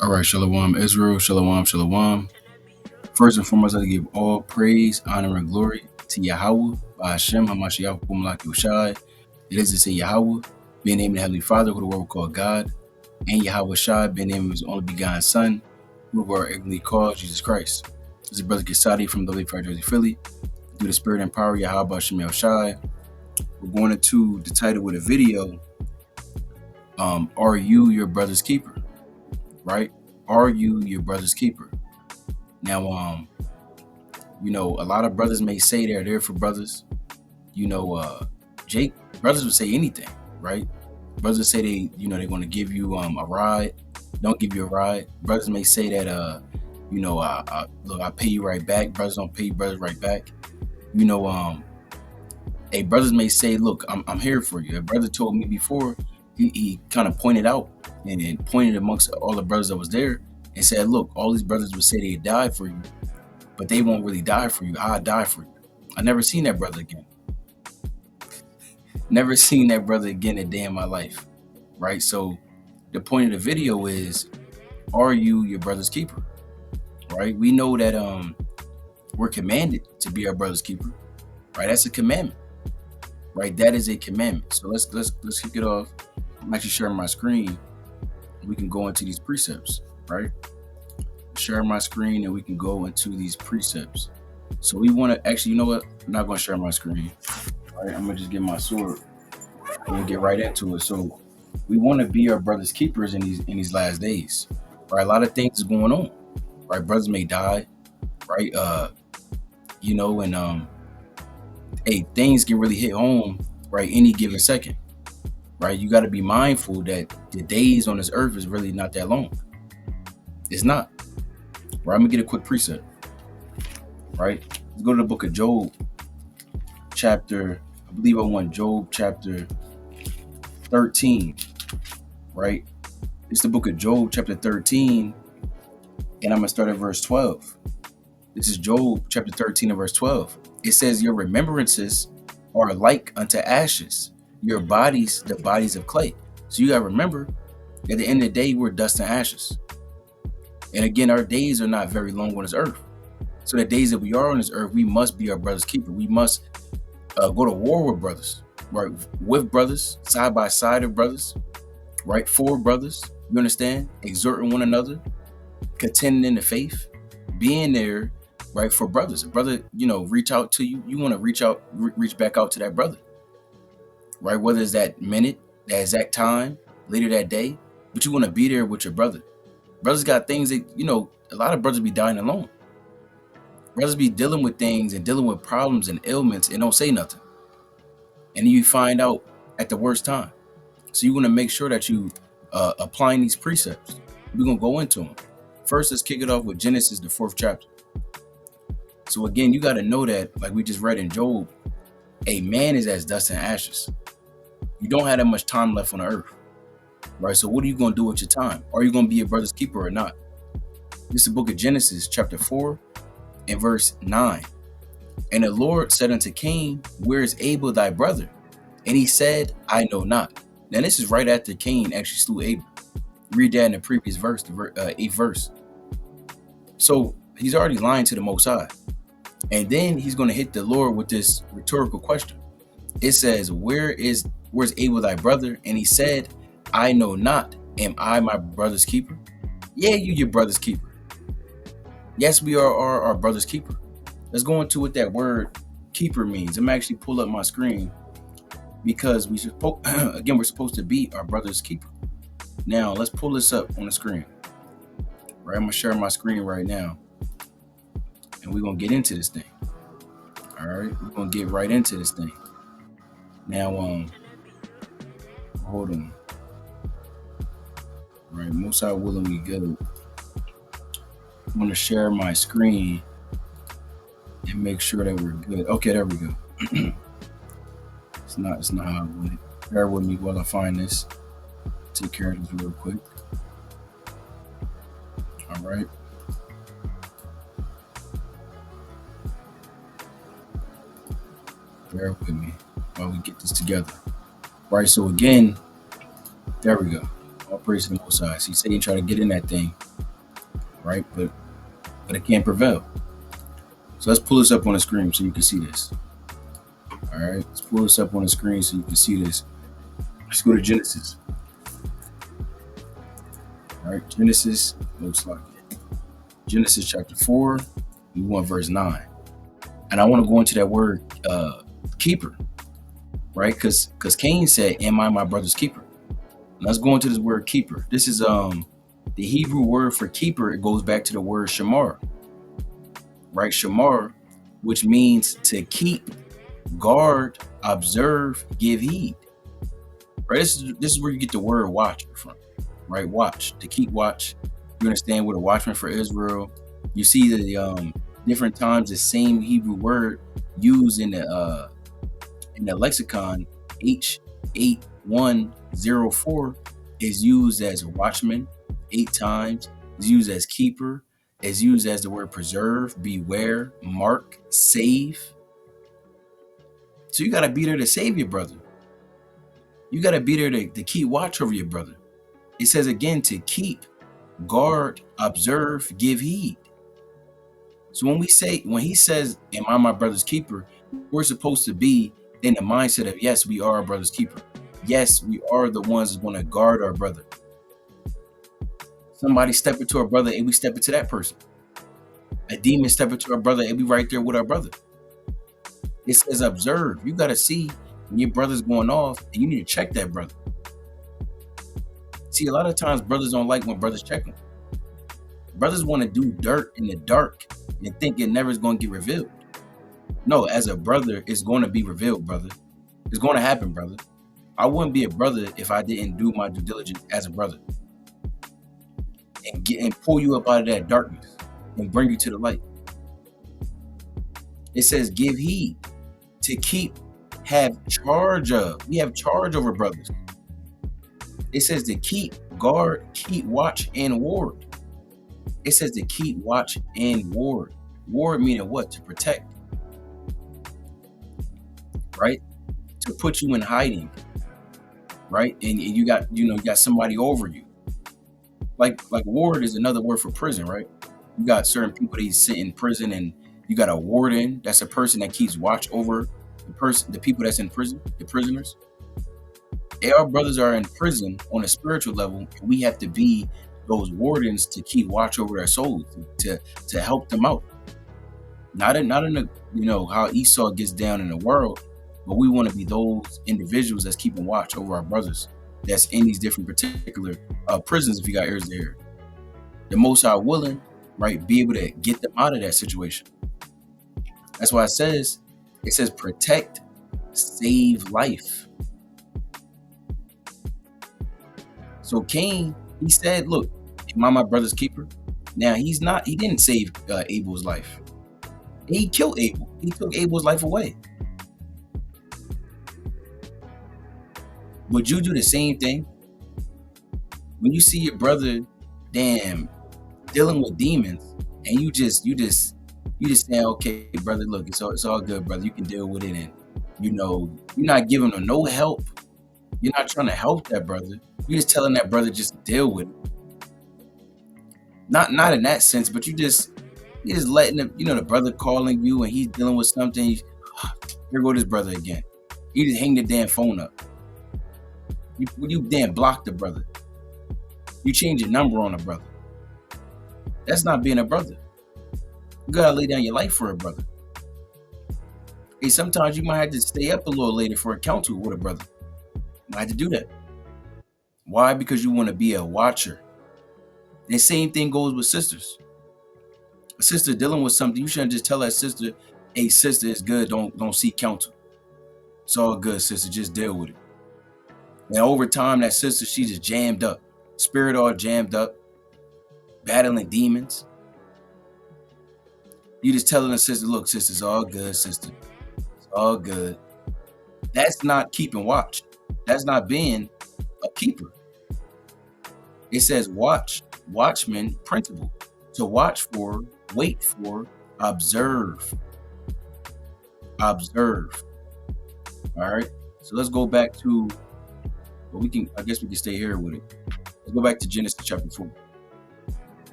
All right, Shalom Israel, Shalom, Shalom. First and foremost, I give all praise, honor, and glory to Yahweh, by Hashem, Hamashiach, Malak Yoshai. It is to say Yahweh, being named the Heavenly Father, who the world called God, and Yahweh Shai, being named his only begotten Son, who the world ignorantly called Jesus Christ. This is Brother Gesadi from the Lake Fire Jersey, Philly. Through the Spirit and power, Yahweh Hashem Shai. We're going into the title with a video. Are you your brother's keeper? Right? Are you your brother's keeper? Now, a lot of brothers may say they're there for brothers. Jake, brothers would say anything, right? Brothers would say they're going to give you a ride, don't give you a ride. Brothers may say that, look, I pay you right back. Brothers don't pay brothers right back. Brothers may say, look, I'm here for you. A brother told me before, he kind of pointed out and pointed amongst all the brothers that was there and said, look, all these brothers would say they died for you, but they won't really die for you. I'll die for you. I never seen that brother again. Never seen that brother again a day in my life, right? So the point of the video is, are you your brother's keeper, right? We know that we're commanded to be our brother's keeper, right? That's a commandment, right? That is a commandment. So let's kick it off. I'm actually sharing my screen. We can go into these precepts, right? Share my screen and we can go into these precepts. So we want to actually, you know what? I'm not going to share my screen. All right, I'm going to just get my sword and we'll get right into it. So we want to be our brother's keepers in these last days, right? A lot of things is going on, right? Brothers may die, right? Things can really hit home, right? Any given second, right? You got to be mindful that the days on this earth is really not that long. It's not. Right, I'm gonna get a quick precept. Right, let's go to the book of Job, chapter 13. Right, it's the book of Job, chapter 13, and I'm gonna start at verse 12. This is Job, chapter 13, and verse 12. It says, "Your remembrances are like unto ashes, your bodies the bodies of clay." So you gotta remember, at the end of the day, we're dust and ashes. And again, our days are not very long on this earth. So the days that we are on this earth, we must be our brother's keeper. We must go to war with brothers, right? With brothers, side by side of brothers, right? For brothers, you understand? Exhorting one another, contending in the faith, being there, right? For brothers. A brother, reach out to you. You want to reach back out to that brother, right? Whether it's that minute, that exact time, later that day, but you want to be there with your brother. Brothers got things that, a lot of brothers be dying alone. Brothers be dealing with things and dealing with problems and ailments and don't say nothing. And then you find out at the worst time. So you want to make sure that you applying these precepts. We're going to go into them. First, let's kick it off with Genesis, the 4th chapter. So again, you got to know that, like we just read in Job, a man is as dust and ashes. You don't have that much time left on the earth. Right, so what are you going to do with your time? Are you going to be your brother's keeper or not? This is the book of Genesis, chapter 4, and verse 9. "And the Lord said unto Cain, Where is Abel thy brother? And he said, I know not." Now this is right after Cain actually slew Abel. Read that in the previous verse, the 8th verse. So he's already lying to the Most High. And then he's going to hit the Lord with this rhetorical question. It says, Where's Abel thy brother? And he said, I know not. Am I my brother's keeper? Yeah, you your brother's keeper. Yes, we are our brother's keeper. Let's go into what that word keeper means. I'm actually pull up my screen because we're supposed to be our brother's keeper. Now let's pull this up on the screen. Right, I'm gonna share my screen right now, and we're gonna get into this thing. All right, we're gonna get right into this thing. Now, hold on. Right, most I willing we go. I'm gonna share my screen and make sure that we're good. Okay, there we go. It's not how I want it. Bear with me while I find this. Take care of this real quick. All right. Bear with me while we get this together. Right, so again, there we go. All praise to the Most High. So Satan try to get in that thing, right? But it can't prevail. So let's pull this up on the screen so you can see this. All right, let's pull this up on the screen so you can see this. Let's go to Genesis. All right, Genesis, looks like it. Genesis chapter 4, we want verse 9. And I want to go into that word keeper, right? Because Cain said, am I my brother's keeper? Let's go into this word keeper. This is the Hebrew word for keeper. It goes back to the word shamar, right? Shamar, which means to keep, guard, observe, give heed, right? This is where you get the word watcher from, right? Watch, to keep watch. You understand what a watchman for Israel. You see the different times the same Hebrew word used in the lexicon. H8104 is used as a watchman 8 times. Is used as keeper. Is used as the word preserve, beware, mark, save. So you got to be there to save your brother. You got to be there to keep watch over your brother. It says again to keep, guard, observe, give heed. So when he says, am I my brother's keeper, we're supposed to be in the mindset of, yes, we are our brother's keeper. Yes, we are the ones that's going to guard our brother. Somebody step into our brother and we step into that person. A demon step into our brother and we right there with our brother. It says observe. You got to see when your brother's going off and you need to check that brother. See, a lot of times brothers don't like when brothers check them. Brothers want to do dirt in the dark and think it never is going to get revealed. No, as a brother, it's going to be revealed, brother. It's going to happen, brother. I wouldn't be a brother if I didn't do my due diligence as a brother and pull you up out of that darkness and bring you to the light. It says give heed, to keep, have charge of. We have charge over brothers. It says to keep, guard, keep watch, and ward. It says to keep watch and ward. Ward meaning what? To protect, right? To put you in hiding, right? And you got somebody over you. Like ward is another word for prison, right? You got certain people that sit in prison, and you got a warden. That's a person that keeps watch over the people that's in prison, the prisoners. Our brothers are in prison on a spiritual level, and we have to be those wardens to keep watch over their souls, to help them out. Not in the how Esau gets down in the world, but we want to be those individuals that's keeping watch over our brothers that's in these different particular prisons. If you got ears to hear, the Most High willing, right, be able to get them out of that situation. That's why it says protect, save life. So Cain, he said, look, am I my brother's keeper? Now he didn't save Abel's life. He killed Abel. He took Abel's life away. Would you do the same thing? When you see your brother, dealing with demons, and you just say, okay, brother, look, it's all good, brother. You can deal with it, and you're not giving him no help. You're not trying to help that brother. You're just telling that brother just to deal with it. Not in that sense, but you're just letting him, the brother calling you and he's dealing with something. Here go this brother again. You just hang the damn phone up. You damn block the brother. You change your number on a brother. That's not being a brother. You gotta lay down your life for a brother. Hey, sometimes you might have to stay up a little later for a counsel with a brother. You might have to do that. Why? Because you want to be a watcher. The same thing goes with sisters. A sister dealing with something, you shouldn't just tell that sister, hey, sister, it's good, don't seek counsel. It's all good, sister, just deal with it. And over time, that sister, she's just jammed up. Spirit all jammed up, battling demons. You just telling the sister, look, sister, it's all good, sister. It's all good. That's not keeping watch. That's not being a keeper. It says watch, watchman principle. To watch for, wait for, observe. Observe. All right. So let's go back to, I guess we can stay here with it. Let's go back to Genesis chapter 4.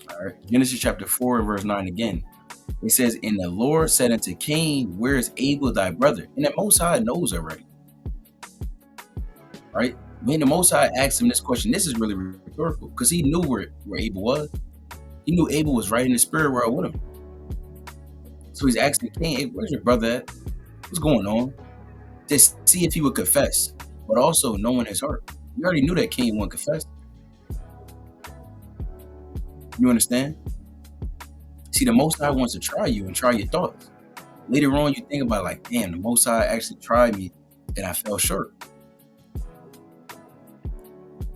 All right. Genesis chapter 4 and verse 9 again. It says, and the Lord said unto Cain, where is Abel thy brother? And the Most High knows already. Right? When the Most High asked him this question, this is really rhetorical because he knew where Abel was. He knew Abel was right in the spirit world with him. So he's asking Cain, hey, where's your brother at? What's going on? To see if he would confess, but also knowing his heart. You already knew that Cain wouldn't confess. You understand? See, the Most High wants to try you and try your thoughts. Later on, you think about like, damn, the Most High actually tried me and I fell short.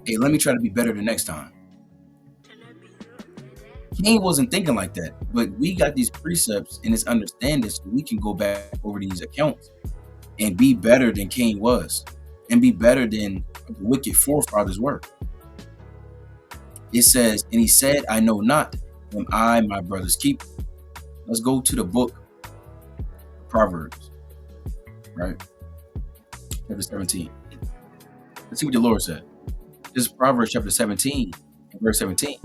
Hey, let me try to be better the next time. Cain wasn't thinking like that, but we got these precepts and this understanding so we can go back over these accounts and be better than Cain was and be better than the wicked forefathers were. It says, and he said, I know not, am I my brother's keeper? Let's go to the book of Proverbs, right? Chapter 17. Let's see what the Lord said. This is Proverbs chapter 17, verse 17.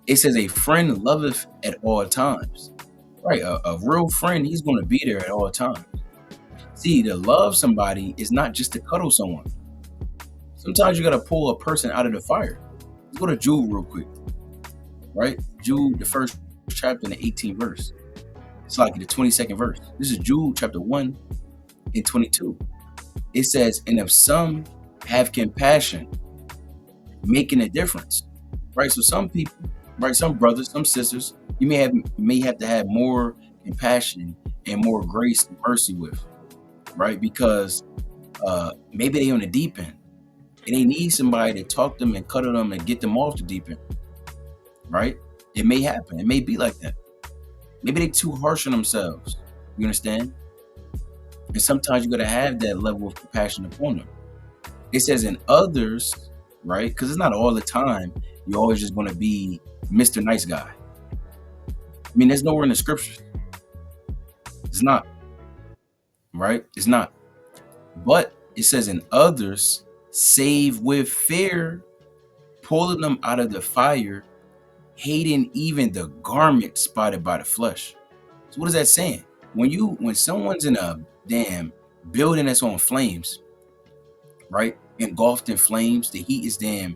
It says, a friend loveth at all times. Right, a real friend, he's going to be there at all times. See, to love somebody is not just to cuddle someone. Sometimes you got to pull a person out of the fire. Let's go to Jude real quick. Right? Jude, the first chapter and the 18th verse. It's like the 22nd verse. This is Jude chapter 1 and 22. It says, and if some have compassion, making a difference. Right? So some people, right, some brothers, some sisters, you may have to have more compassion and more grace and mercy with. Right? Because maybe they on the deep end. And they need somebody to talk to them and cuddle them and get them off the deep end. Right? It may happen. It may be like that. Maybe they're too harsh on themselves. You understand? And sometimes you got to have that level of compassion upon them. It says in others, right? Because it's not all the time you're always just going to be Mr. Nice Guy. I mean, there's nowhere in the scriptures. It's not. Right? It's not. But it says in others, save with fear, pulling them out of the fire, hating even the garment spotted by the flesh. So what is that saying? When someone's in a damn building that's on flames, right? Engulfed in flames, the heat is damn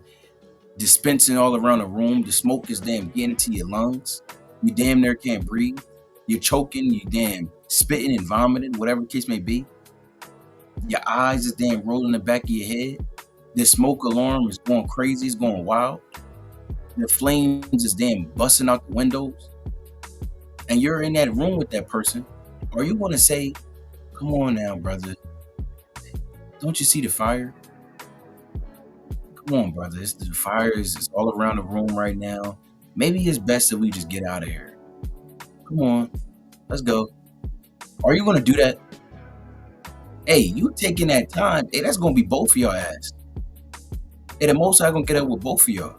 dispensing all around the room, the smoke is damn getting into your lungs, you damn near can't breathe, you're choking, you damn spitting and vomiting, whatever the case may be. Your eyes is damn rolling in the back of your head. The smoke alarm is going crazy, it's going wild. The flames is damn busting out the windows. And you're in that room with that person. Are you going to say, come on now, brother. Don't you see the fire? Come on, brother. The fire is all around the room right now. Maybe it's best that we just get out of here. Come on. Let's go. Are you going to do that? Hey, you taking that time. Hey, that's going to be both of y'all ass. Hey, the Most High going to get up with both of y'all.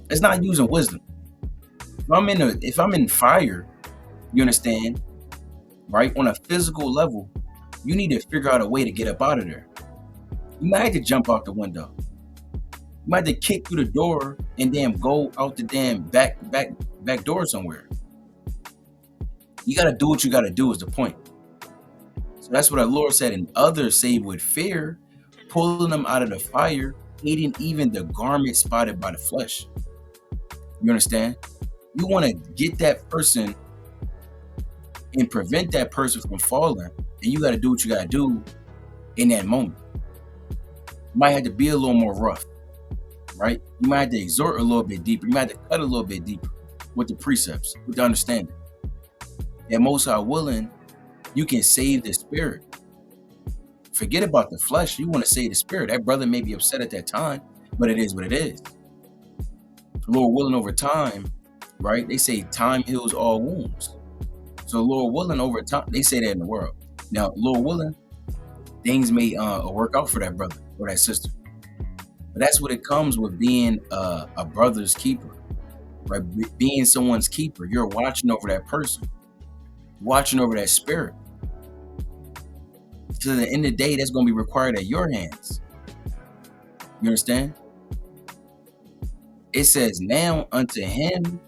It's not using wisdom. If I'm in fire, you understand, right? On a physical level, you need to figure out a way to get up out of there. You might have to jump out the window. You might have to kick through the door and damn go out the damn back door somewhere. You got to do what you got to do is the point. So that's what our Lord said. And others save with fear, pulling them out of the fire, hating even the garment spotted by the flesh. You understand? You want to get that person and prevent that person from falling, and you got to do what you got to do in that moment. You might have to be a little more rough, right? You might have to exhort a little bit deeper. You might have to cut a little bit deeper with the precepts, with the understanding. And Most High willing, you can save the spirit. Forget about the flesh. You want to save the spirit. That brother may be upset at that time, but it is what it is. Lord willing, over time, right? They say time heals all wounds. So Lord willing, over time, they say that in the world. Now, Lord willing, things may work out for that brother or that sister. But that's what it comes with being a brother's keeper, right? Being someone's keeper. You're watching over that person, watching over that spirit. So at the end of the day, that's going to be required at your hands. You understand? It says, now unto him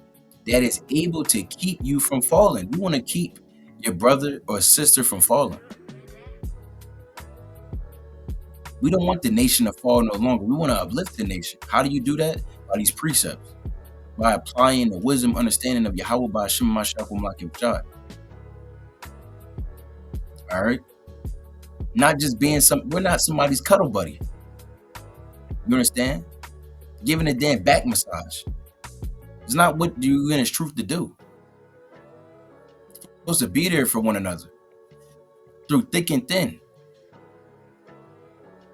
that is able to keep you from falling. You want to keep your brother or sister from falling. We don't want the nation to fall no longer. We want to uplift the nation. How do you do that? By these precepts. By applying the wisdom, understanding of Yahweh by Hashem Mashiach Malakim Shad. All right? Not just being we're not somebody's cuddle buddy. You understand? Giving a damn back massage. It's not what you're in His truth to do. You're supposed to be there for one another. Through thick and thin.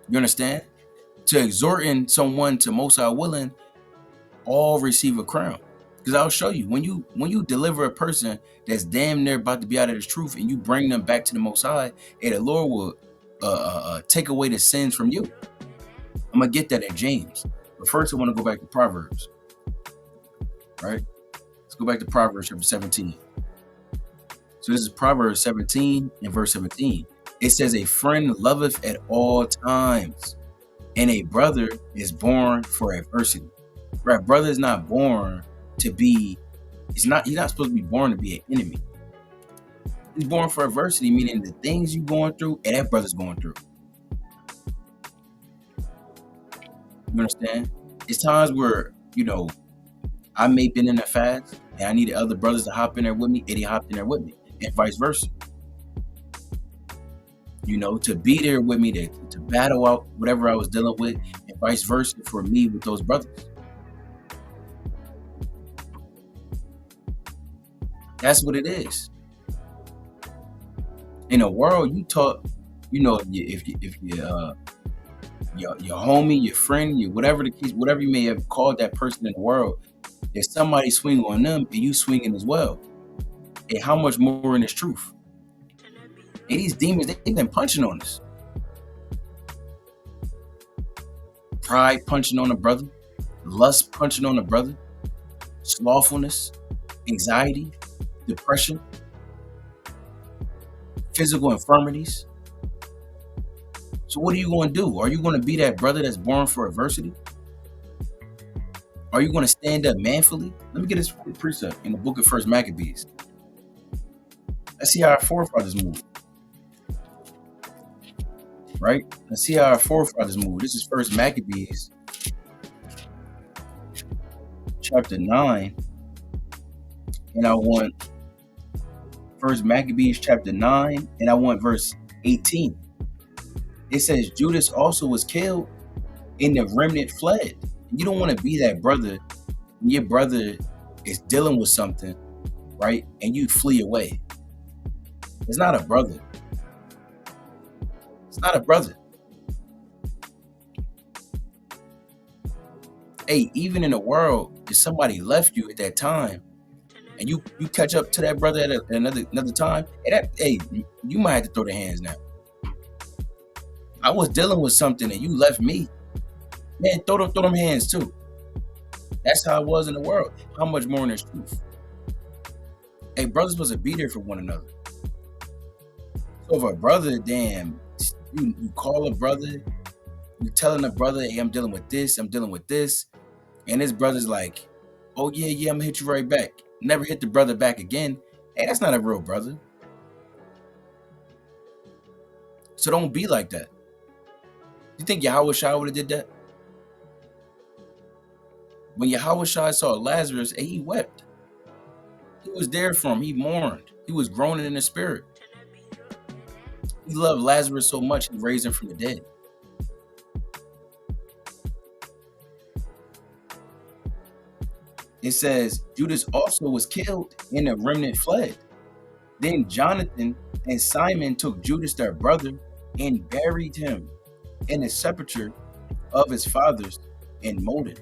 You understand? To exhorting someone to most High willing, all receive a crown. Because I'll show you, when you deliver a person that's damn near about to be out of the truth and you bring them back to the Most High, and the Lord will take away the sins from you. I'm going to get that in James. But first I want to go back to Proverbs. Right? Let's go back to Proverbs chapter 17. So this is Proverbs 17 and verse 17. It says, a friend loveth at all times, and a brother is born for adversity. Right? Brother is not born to be, he's not supposed to be born to be an enemy. He's born for adversity, meaning the things you're going through, and that brother's going through. You understand? It's times where, I may have been in a fast, and I needed other brothers to hop in there with me, and he hopped in there with me, and vice versa. To be there with me, to battle out whatever I was dealing with, and vice versa for me with those brothers. That's what it is. In a world, you taught, if your homie, your friend, whatever the case, whatever you may have called that person in the world, there's somebody swinging on them and you swinging as well. And how much more in this truth? And these demons, they've been punching on us. Pride punching on a brother, lust punching on a brother, slothfulness, anxiety, depression, physical infirmities. So what are you going to do? Are you going to be that brother that's born for adversity? Are you going to stand up manfully? Let me get this precept in the book of 1 Maccabees. Let's see how our forefathers moved. Right? Let's see how our forefathers moved. This is 1 Maccabees chapter 9. And I want 1 Maccabees chapter 9, and I want verse 18. It says, Judas also was killed, and the remnant fled. You don't want to be that brother when your brother is dealing with something, right? And you flee away. It's not a brother. It's not a brother. Hey, even in the world, if somebody left you at that time, and you catch up to that brother at another time, you might have to throw the hands now. I was dealing with something and you left me. Man, throw them hands too. That's how it was in the world. How much more in this truth? Hey, brothers supposed to be there for one another. So if a brother, you call a brother, you're telling a brother, hey, I'm dealing with this, and this brother's like, oh yeah, I'm gonna hit you right back. Never hit the brother back again. Hey, that's not a real brother. So don't be like that. You think Yahweh Shai would have did that? When Yahweh Shai saw Lazarus, he wept. He was there for him. He mourned. He was groaning in the spirit. He loved Lazarus so much, he raised him from the dead. It says, Judas also was killed, and the remnant fled. Then Jonathan and Simon took Judas their brother and buried him in the sepulchre of his fathers in Modin.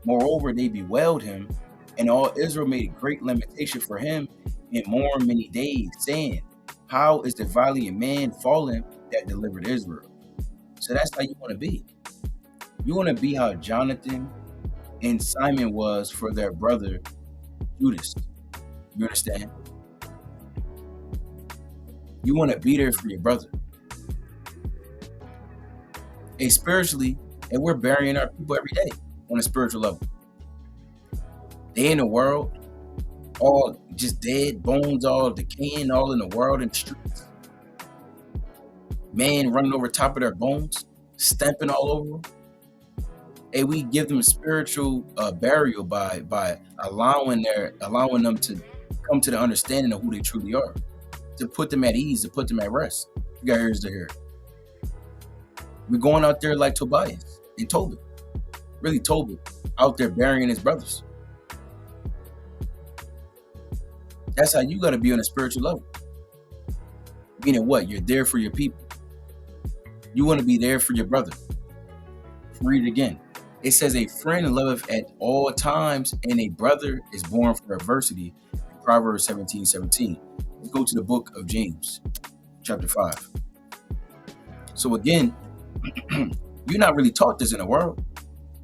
Moreover, they bewailed him, and all Israel made great lamentation for him and mourned many days, saying, how is the valiant man fallen that delivered Israel? So that's how you want to be. You want to be how Jonathan and Simon was for their brother Judas. You understand? You want to be there for your brother. Hey, spiritually, And we're burying our people every day on a spiritual level. They in the world, all just dead bones, all decaying, all in the world in the streets. Man running over top of their bones, stamping all over them. And we give them spiritual burial by allowing them to come to the understanding of who they truly are, to put them at ease, to put them at rest. You got ears to hear. We're going out there like Tobias and Tobit, really Tobit, out there burying his brothers. That's how you got to be on a spiritual level. Meaning what? You're there for your people. You want to be there for your brother. Read it again. It says, a friend loveth at all times, and a brother is born for adversity. Proverbs 17:17. Let's go to the book of James, chapter 5. So again, you're not really taught this in the world.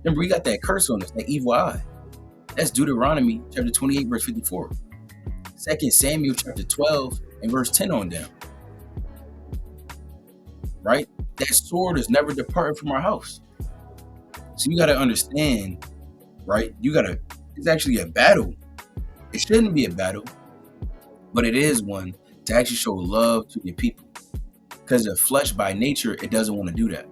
Remember, we got that curse on us, that evil eye. That's Deuteronomy chapter 28, verse 54. 2 Samuel chapter 12 and verse 10 on down. Right? That sword is never departed from our house. So you got to understand, right? It's actually a battle. It shouldn't be a battle, but it is one to actually show love to your people. Because the flesh by nature, it doesn't want to do that.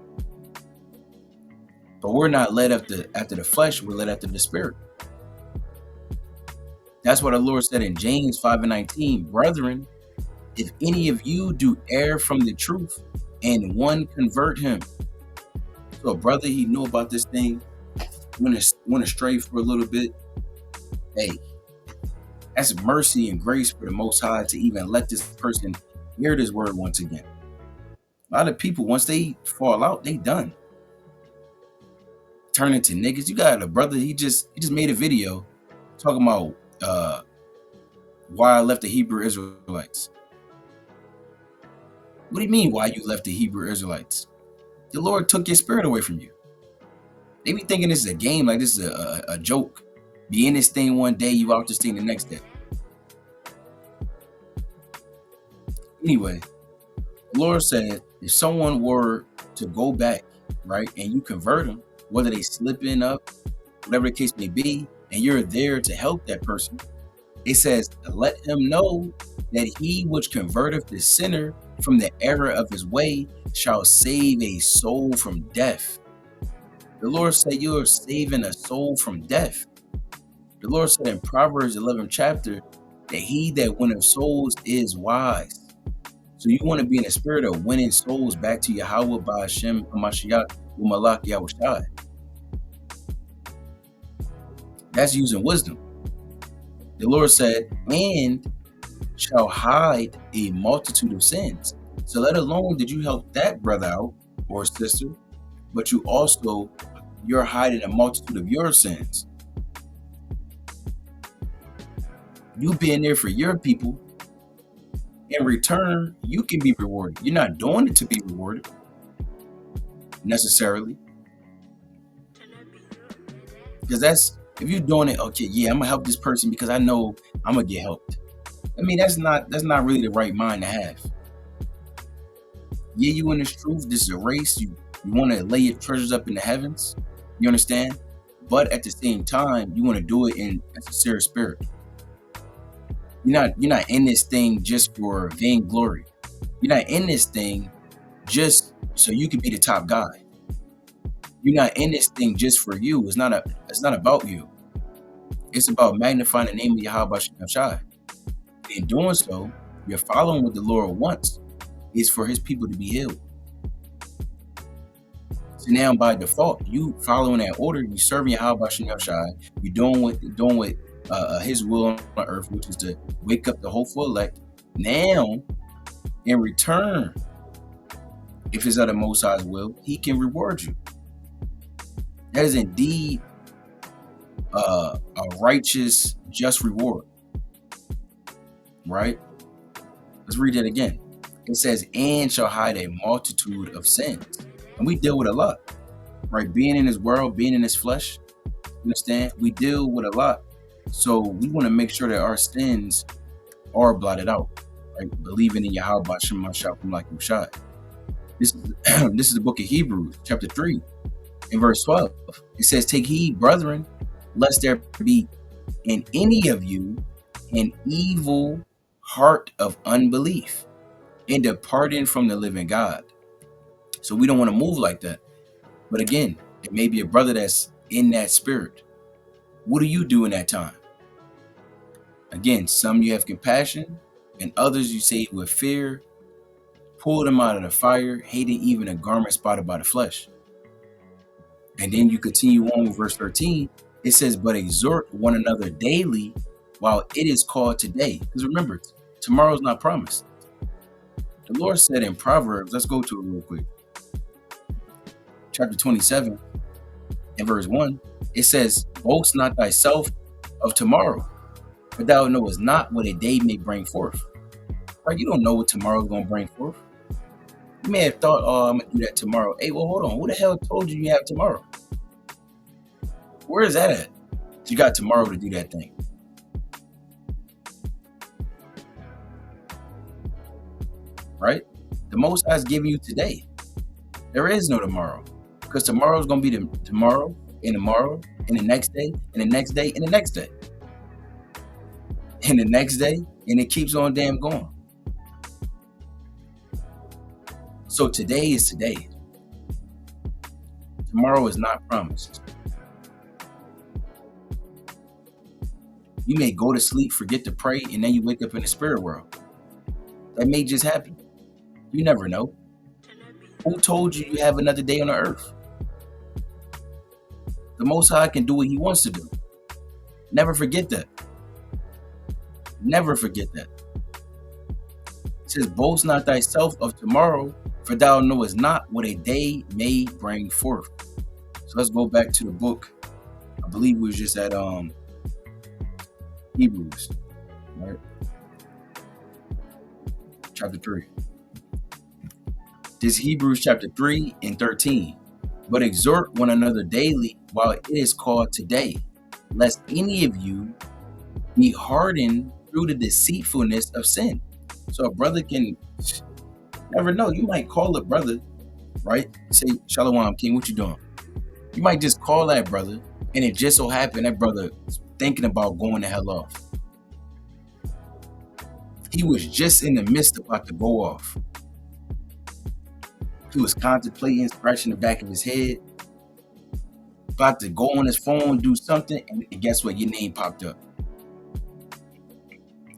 But we're not led after the flesh, we're led after the spirit. That's what the Lord said in James 5:19, brethren, if any of you do err from the truth and one convert him. So a brother, he knew about this thing, went astray for a little bit. Hey, that's mercy and grace for the Most High to even let this person hear this word once again. A lot of people, once they fall out, they done. Turn into niggas. You got a brother, he just made a video talking about why I left the Hebrew Israelites. What do you mean why you left the Hebrew Israelites? The Lord took your spirit away from you. They be thinking this is a game, like this is a joke. Be in this thing one day, you out this thing the next day. Anyway, the Lord said, if someone were to go back, right, and you convert them, whether they slipping up, whatever the case may be, and you're there to help that person, it says, let him know that he which converteth the sinner from the error of his way shall save a soul from death. The Lord said you're saving a soul from death. The Lord said in Proverbs 11 chapter that he that winneth souls is wise. So you want to be in the spirit of winning souls back to Yahweh by Hashem HaMashiach Umalak Yahushai. That's using wisdom. The Lord said, and shall hide a multitude of sins. So let alone did you help that brother out or sister, but you're hiding a multitude of your sins. You being there for your people, in return, you can be rewarded. You're not doing it to be rewarded necessarily. Because if you're doing it, okay, yeah, I'm gonna help this person because I know I'm gonna get helped. I mean, that's not really the right mind to have. Yeah, you in this truth, this is a race. You want to lay your treasures up in the heavens. You understand? But at the same time, you want to do it in a sincere spirit. You're not in this thing just for vainglory. You're not in this thing just so you can be the top guy. You're not in this thing just for you. It's not about you. It's about magnifying the name of Yahweh Shai. In doing so, you're following what the Lord wants is for his people to be healed. So now by default, you following that order, you serving Yahweh Shai, you're doing what his will on earth, which is to wake up the hopeful elect. Now, in return, if it's of the Most High's will, he can reward you. That is indeed a righteous, just reward. Right? Let's read that again. It says, and shall hide a multitude of sins. And we deal with a lot. Right? Being in this world, being in this flesh, understand? We deal with a lot. So we want to make sure that our sins are blotted out. Right? Believing in Yahweh Shem Mashal like Mushai. This is the book of Hebrews, chapter 3. In verse 12, it says, take heed, brethren, lest there be in any of you an evil heart of unbelief and departing from the living God. So we don't want to move like that. But again, it may be a brother that's in that spirit. What do you do in that time? Again, some you have compassion, and others you save with fear, pull them out of the fire, hating even a garment spotted by the flesh. And then you continue on with verse 13. It says, but exhort one another daily while it is called today. Because remember, tomorrow's not promised. The Lord said in Proverbs, let's go to it real quick. Chapter 27 and verse 1, it says, boast not thyself of tomorrow, for thou knowest not what a day may bring forth. Right? You don't know what tomorrow's going to bring forth. You may have thought, oh, I'm going to do that tomorrow. Hey, well, hold on. Who the hell told you have tomorrow? Where is that at? You got tomorrow to do that thing. Right? The Most High is giving you today. There is no tomorrow. Because tomorrow is going to be tomorrow, and the next day, and the next day, and the next day. And the next day, and it keeps on damn going. So today is today. Tomorrow is not promised. You may go to sleep, forget to pray, and then you wake up in the spirit world. That may just happen. You never know. Who told you you have another day on the earth? The Most High can do what he wants to do. Never forget that. Never forget that. It says, boast not thyself of tomorrow, for thou knowest not what a day may bring forth. So let's go back to the book. I believe we was just at Hebrews, right? Chapter 3. This Hebrews chapter 3 and 13. But exhort one another daily while it is called today, lest any of you be hardened through the deceitfulness of sin. So a brother can never know. You might call a brother, right? Say, Shalom, King, what you doing? You might just call that brother, and it just so happened that brother is thinking about going the hell off. He was just in the midst about to go off. He was contemplating, scratching the back of his head, about to go on his phone, do something, and guess what? Your name popped up.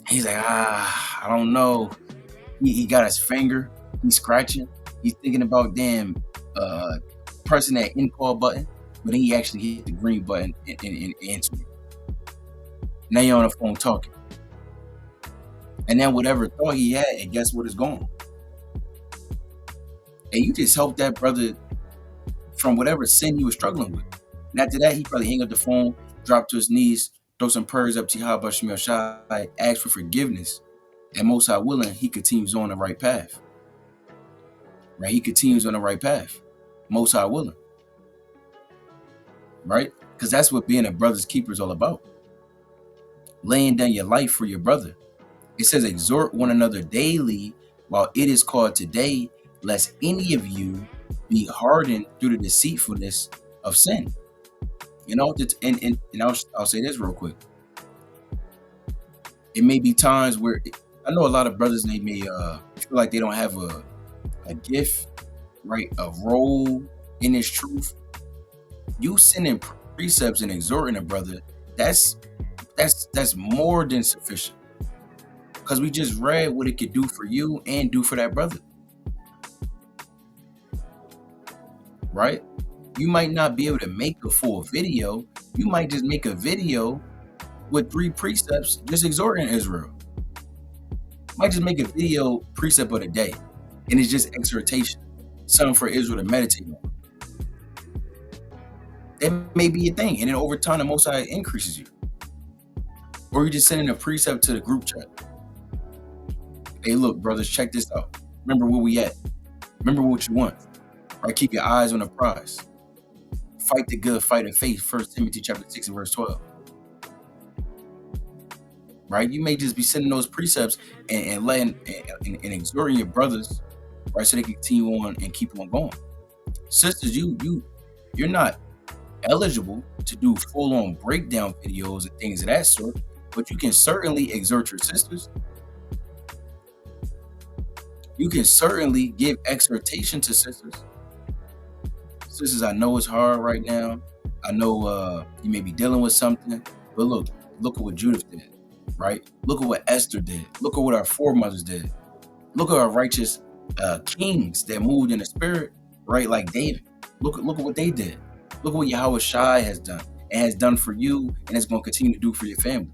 He's like, I don't know. He got his finger, he's scratching, he's thinking about pressing that in call button, but then he actually hit the green button and answered. Now you're on the phone talking. And then whatever thought he had, and guess what is gone. And you just helped that brother from whatever sin he was struggling with. And after that, he probably hang up the phone, drop to his knees, throw some prayers up to Yahweh Shem Shai, ask for forgiveness. And most high willing, he continues on the right path. Right? He continues on the right path. Most high willing. Right? Because that's what being a brother's keeper is all about. Laying down your life for your brother. It says, exhort one another daily while it is called today, lest any of you be hardened through the deceitfulness of sin. You know, and I'll say this real quick. It may be times where I know a lot of brothers, they may feel like they don't have a gift, right? A role in this truth. You sending precepts and exhorting a brother, that's more than sufficient. Because we just read what it could do for you and do for that brother. Right? You might not be able to make a full video. You might just make a video with 3 precepts just exhorting Israel. Might just make a video precept of the day, and it's just exhortation, something for Israel to meditate on. That may be a thing, and then over time the Most High increases you. Or you're just sending a precept to the group chat. Hey, look, brothers, check this out. Remember where we at. Remember what you want. Right? Keep your eyes on the prize. Fight the good fight of faith. 1 Timothy chapter 6 and verse 12. Right? You may just be sending those precepts and letting and exhorting your brothers, right, so they can continue on and keep on going. Sisters, you You're not eligible to do full-on breakdown videos and things of that sort, but you can certainly exhort your sisters. You can certainly give exhortation to sisters. Sisters, I know it's hard right now. I know you may be dealing with something, but look at what Judith did, right? Look at what Esther did. Look at what our foremothers did. Look at our righteous kings that moved in the spirit, right? Like David. Look at what they did. Look at what Yahweh Shai has done and has done for you, and it's going to continue to do for your family.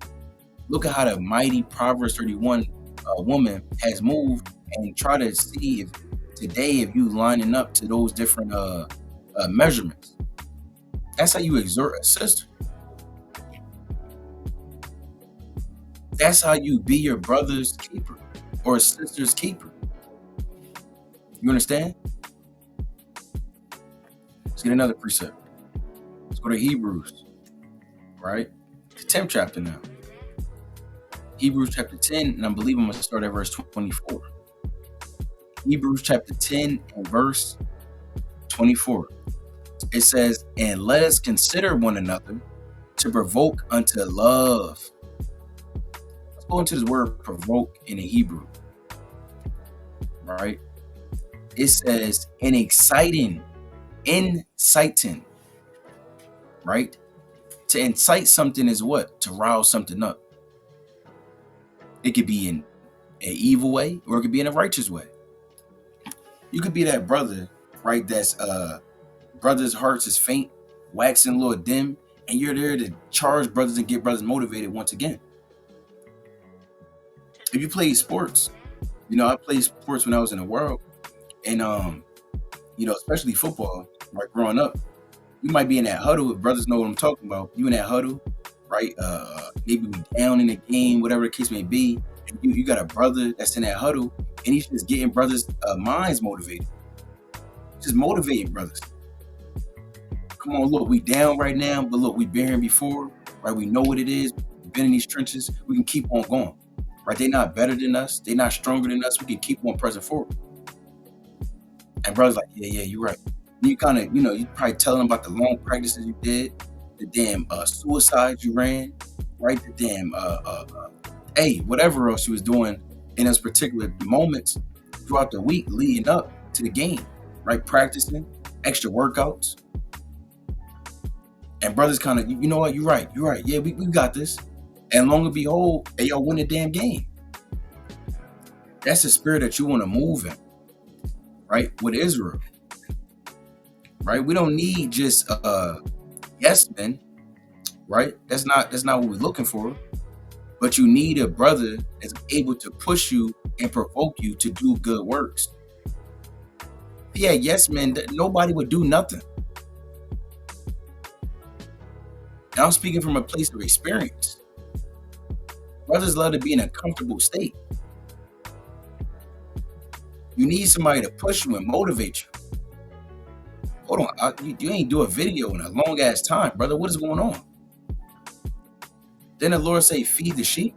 Look at how the mighty Proverbs 31 woman has moved, and try to see if today, if you lining up to those different measurements. That's how you exhort a sister. That's how you be your brother's keeper or a sister's keeper. You understand? Let's get another precept. Let's go to Hebrews, right? The 10th chapter now. Hebrews chapter 10, and I believe I'm going to start at verse 24. Hebrews chapter 10 and verse 24. It says, and let us consider one another to provoke unto love. Let's go into this word provoke in the Hebrew, right? It says an inciting, right? To incite something is what? To rouse something up. It could be in an evil way, or it could be in a righteous way. You could be that brother, right? That's brothers' hearts is faint, waxing a little dim, and you're there to charge brothers and get brothers motivated once again. If you play sports, I played sports when I was in the world, and especially football, right? Growing up, you might be in that huddle. If brothers know what I'm talking about, you in that huddle, right? Maybe we down in the game, whatever the case may be. And you got a brother that's in that huddle, and he's just getting brothers' minds motivated, just motivating brothers. Come on, look, we down right now, but look, we've been here before, right? We know what it is. We've been in these trenches. We can keep on going, right? They're not better than us. They're not stronger than us. We can keep on pressing forward. And brothers like, yeah, you're right. You kind of, you probably tell them about the long practices you did, the damn suicides you ran, right? The damn, whatever else you was doing in those particular moments throughout the week leading up to the game, right? Practicing, extra workouts. And brothers kind of, you know what, you're right. Yeah, we got this. And long and behold, hey, y'all win the damn game. That's the spirit that you want to move in, right? With Israel, right? We don't need just yes men, right? That's not what we're looking for. But you need a brother that's able to push you and provoke you to do good works. Yeah, yes men, nobody would do nothing. And I'm speaking from a place of experience. Brothers love to be in a comfortable state. You need somebody to push you and motivate you. Hold on, you ain't do a video in a long ass time, brother. What is going on? Then the Lord say, feed the sheep.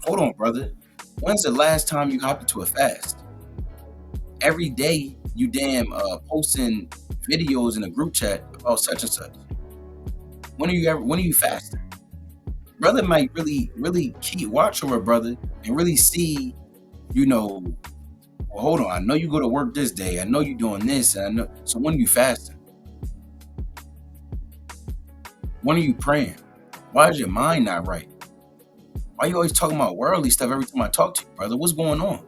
Hold on, brother. When's the last time you hopped into a fast? Every day you damn posting videos in a group chat about such and such. When are you fasting? Brother might really keep watch over brother and really see, well, hold on, I know you go to work this day. I know you doing this. And I know. So when are you fasting? When are you praying? Why is your mind not right? Why are you always talking about worldly stuff every time I talk to you, brother? What's going on?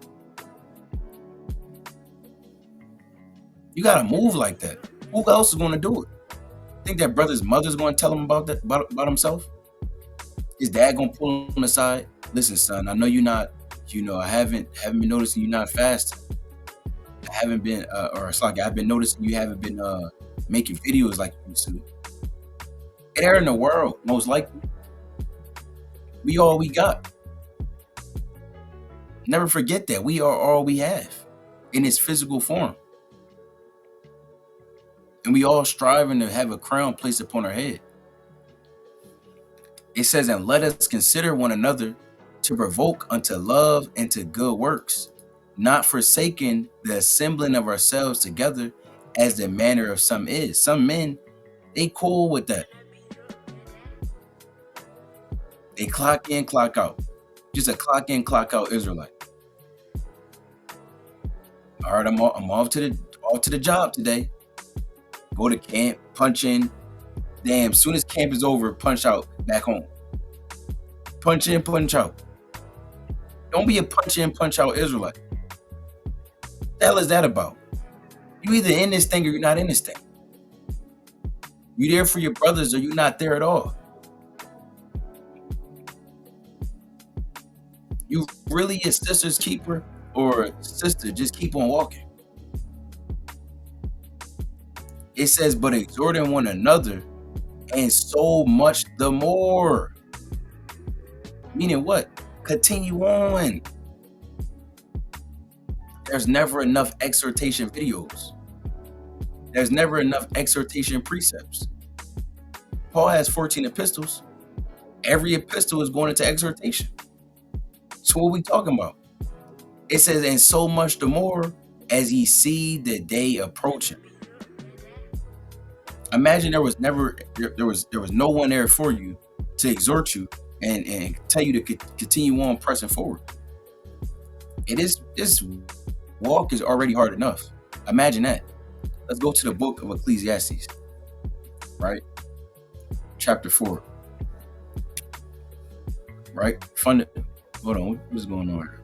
You gotta move like that. Who else is gonna do it? Think that brother's mother's gonna tell him about that about himself? His dad gonna pull him aside? Listen, son, I know you're not. I haven't been noticing you not fasting. I haven't been, I've been noticing you haven't been making videos like you used to. They're in the world, most likely. We all we got. Never forget that we are all we have in its physical form. And we all striving to have a crown placed upon our head. It says, and let us consider one another to provoke unto love and to good works, not forsaking the assembling of ourselves together, as the manner of some is. Some men, they cool with that. They clock in, clock out. Just a clock in, clock out Israelite. All right, I'm off to the job today. Go to camp, punch in. Damn, soon as camp is over, punch out, back home. Punch in, punch out. Don't be a punch in, punch out Israelite. What the hell is that about? You either in this thing or you're not in this thing. You there for your brothers or you're not there at all. You really a sister's keeper or a sister, just keep on walking. It says, but exhorting one another, and so much the more. Meaning what? Continue on. There's never enough exhortation videos. There's never enough exhortation precepts. Paul has 14 epistles. Every epistle is going into exhortation. So what we talking about? It says, and so much the more as ye see the day approaching. Imagine there was no one there for you to exhort you and tell you to continue on pressing forward. This walk is already hard enough. Imagine that. Let's go to the book of Ecclesiastes, right? Chapter 4. Right? Hold on, what is going on here?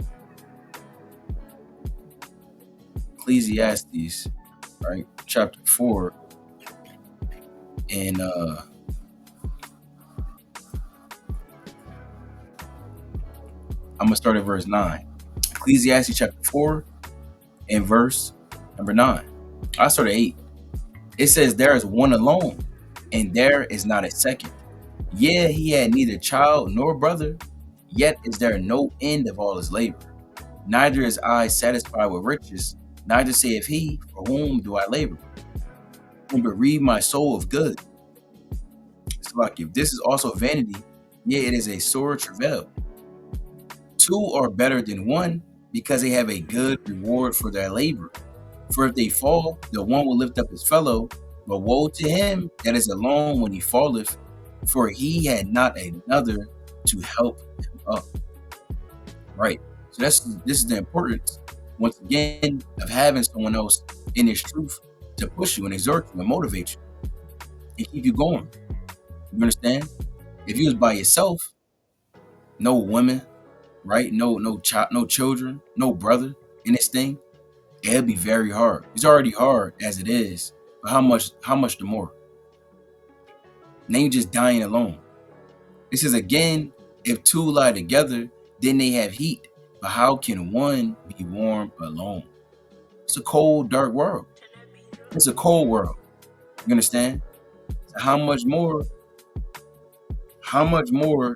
Ecclesiastes, right? Chapter 4. And I'm gonna start at verse 9. Ecclesiastes chapter 4 and verse number 9. I start at 8. It says, there is one alone, and there is not a second. Yeah, he had neither child nor brother, yet is there no end of all his labor. Neither is I satisfied with riches, neither saith he, for whom do I labor? And bereave my soul of good. So like, if this is also vanity, yea, it is a sore travail. Two are better than one, because they have a good reward for their labor. For if they fall, the one will lift up his fellow, but woe to him that is alone when he falleth, for he had not another to help him up. Right. So this is the importance, once again, of having someone else in this truth to push you and exhort you and motivate you and keep you going. You understand? If you was by yourself, no women, right? No children, no brother in this thing, it'll be very hard. It's already hard as it is, but how much the more? Now you just dying alone. It says again, if two lie together, then they have heat. But how can one be warm alone? It's a cold, dark world. It's a cold world. You understand? So how much more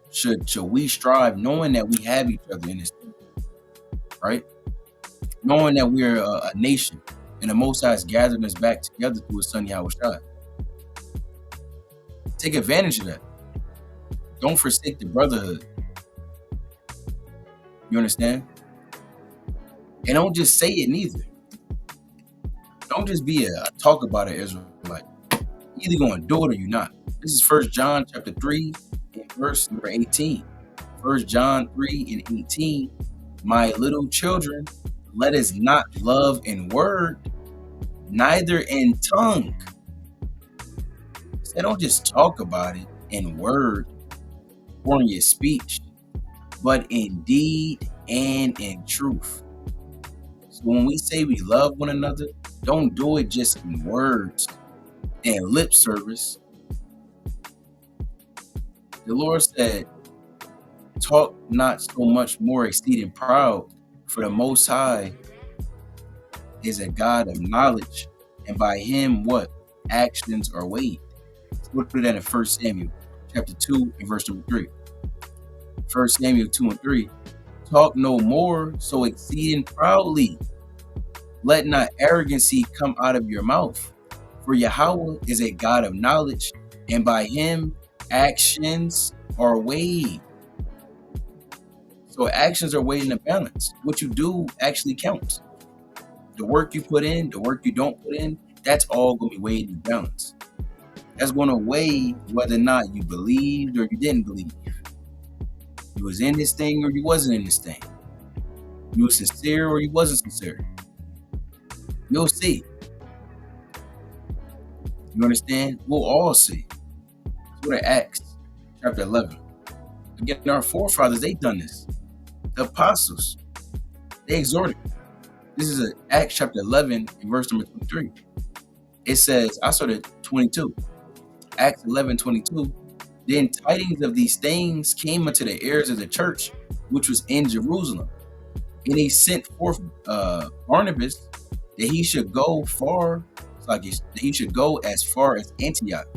should we strive, knowing that we have each other in this thing, right? Knowing that we're a nation and the Most High has gathered us back together through His Son Yahushua. Take advantage of that. Don't forsake the brotherhood. You understand? And don't just say it neither. Don't just be a talk about it, Israelite. You're either going to do it or you're not. This is 1 John chapter 3 and verse number 18. 1 John 3 and 18. My little children, let us not love in word, neither in tongue. So don't just talk about it in word or in your speech, but in deed and in truth. So when we say we love one another, don't do it just in words and lip service. The Lord said, talk not so much more exceeding proud, for the Most High is a God of knowledge, and by him what? Actions are weighed. We'll put that in 1 Samuel chapter 2 and verse number 3. 1 Samuel 2 and 3. Talk no more so exceeding proudly. Let not arrogancy come out of your mouth. For Yahweh is a God of knowledge, and by him actions are weighed. So actions are weighed in a balance. What you do actually counts. The work you put in, the work you don't put in, That's all going to be weighed in the balance. That's going to weigh whether or not you believed or you didn't believe. You was in this thing or you wasn't in this thing. You was sincere or you wasn't sincere. You'll see. You understand? We'll all see. Let's go to Acts chapter 11. Again, our forefathers, they done this. The apostles, they exhorted. This is Acts chapter 11 and verse number 23. It says, I started 22. Acts 11:22. Then tidings of these things came unto the ears of the church, which was in Jerusalem. And he sent forth Barnabas that he should go as far as Antioch,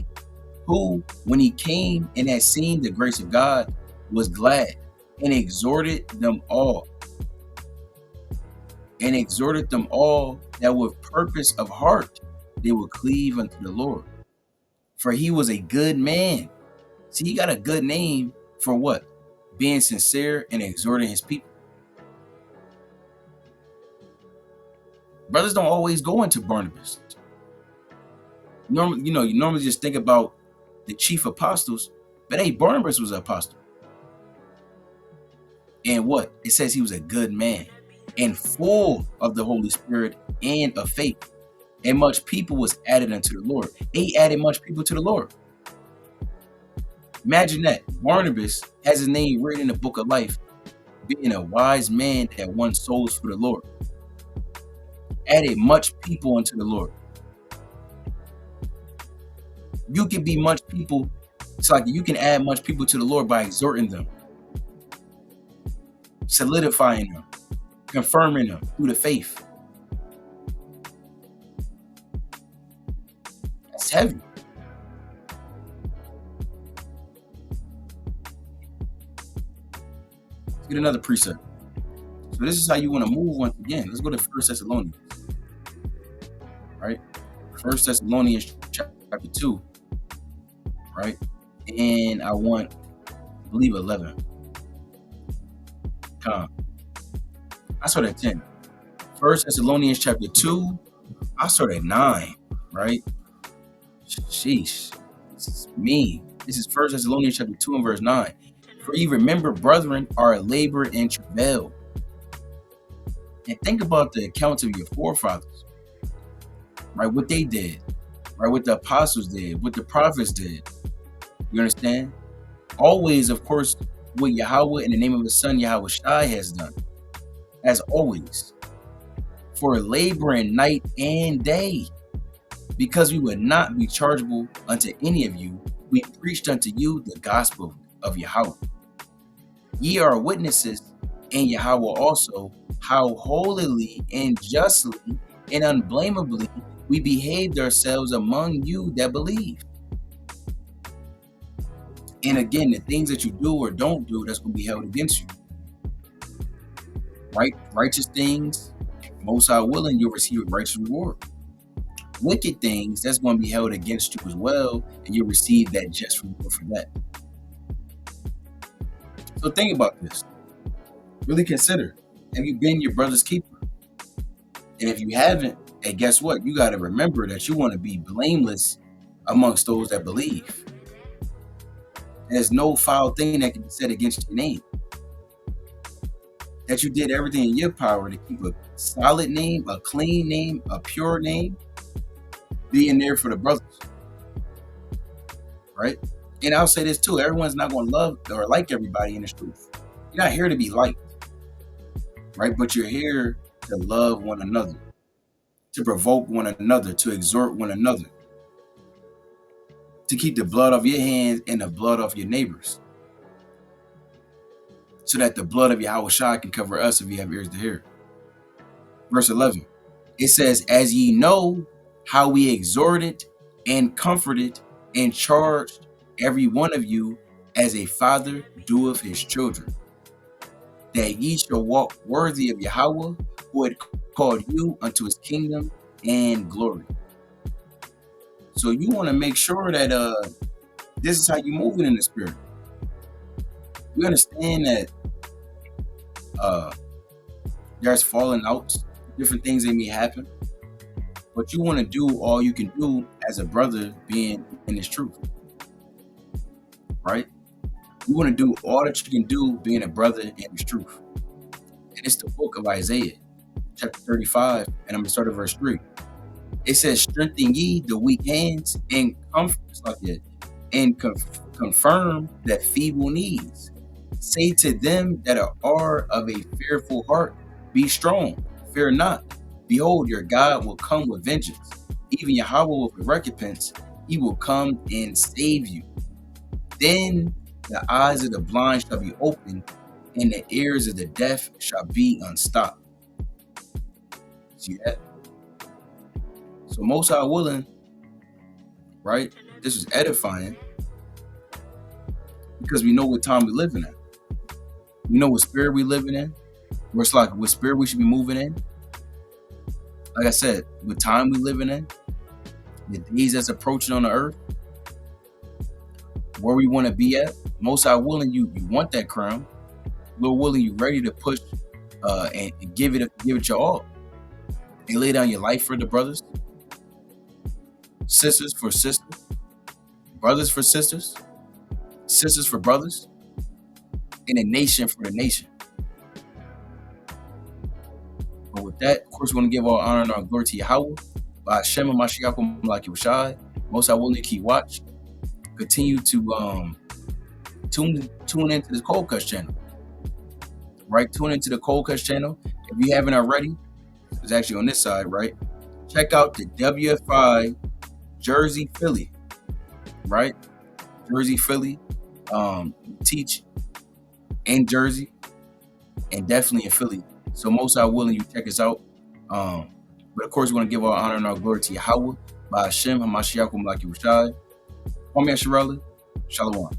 who, when he came and had seen the grace of God, was glad and exhorted them all. That with purpose of heart they would cleave unto the Lord. For he was a good man. See, he got a good name for what? Being sincere and exhorting his people. Brothers don't always go into Barnabas. You normally just think about the chief apostles, but hey, Barnabas was an apostle. And what? It says he was a good man and full of the Holy Spirit and of faith. And much people was added unto the Lord. They added much people to the Lord. Imagine that. Barnabas has his name written in the book of life, being a wise man that won souls for the Lord. Added much people unto the Lord. You can be much people. It's like you can add much people to the Lord by exhorting them, solidifying them, confirming them through the faith. That's heavy. Let's get another precept. So this is how you want to move once again. Let's go to 1 Thessalonians. Right? 1 Thessalonians chapter 2. Right? And I believe 11. I started at 10. 1 Thessalonians chapter 2. I started at 9. Right? Sheesh. This is mean. This is 1 Thessalonians chapter 2 and verse 9. For ye remember, brethren, our labor and travail. And think about the accounts of your forefathers. Right? What they did. Right? What the apostles did. What the prophets did. You understand? Always, of course, what Yahweh in the name of his son Yahweh Shai has done. As always. For laboring night and day. Because we would not be chargeable unto any of you, we preached unto you the gospel of Yahweh. Ye are witnesses, and Yahweh also, how holily and justly and unblameably we behaved ourselves among you that believe. And again, the things that you do or don't do, that's going to be held against you. Right? Righteous things, most high willing, you'll receive a righteous reward. Wicked things, that's going to be held against you as well, and you'll receive that just reward for that. So think about this. Really consider, have you been your brother's keeper? And if you haven't, and guess what? You got to remember that you want to be blameless amongst those that believe. There's no foul thing that can be said against your name. That you did everything in your power to keep a solid name, a clean name, a pure name, being there for the brothers. Right? And I'll say this too, everyone's not going to love or like everybody in the truth. You're not here to be liked. Right? But you're here to love one another, to provoke one another, to exhort one another, to keep the blood off your hands and the blood off your neighbors, so that the blood of Yahweh Shai can cover us if you have ears to hear. Verse 11, it says, as ye know how we exhorted and comforted and charged every one of you as a father doeth his children, that ye shall walk worthy of Yahweh, who had called you unto his kingdom and glory. So you want to make sure that this is how you're moving in the spirit. We understand that there's falling outs, different things that may happen. But you want to do all you can do as a brother being in this truth, right? You want to do all that you can do being a brother in this truth. And it's the book of Isaiah, chapter 35, and I'm going to start at verse 3. It says, strengthen ye the weak hands and comfort, and confirm that feeble knees. Say to them that are of a fearful heart, be strong, fear not. Behold, your God will come with vengeance. Even Yahweh with recompense, he will come and save you. Then the eyes of the blind shall be opened, and the ears of the deaf shall be unstopped. See that? So most High willing, right? This is edifying because we know what time we're living in. We know what spirit we're living in. It's like what spirit we should be moving in. Like I said, what time we living in, the days that's approaching on the earth, where we want to be at. Most High willing, you want that crown. Lord willing, you ready to push and give it your all, and lay down your life for the brothers, sisters for sisters, brothers for sisters, sisters for brothers, and a nation for the nation. But with that, of course, we want to give all honor and our glory to Yahweh. By Hashem and Mashiach, like Yahushai. Most High willing, keep watch. Continue to tune into this Cold Cuts channel. Right? Tune into the Cold Cuts channel. If you haven't already, it's actually on this side, right? Check out the WFI Jersey Philly. Right? Jersey Philly. Teach in Jersey and definitely in Philly. So most High willing, you check us out. But of course, we want to give our honor and our glory to Yahweh. By Hashem, Hamashiach, like Yahushai. Kwame Asherali, Shalom.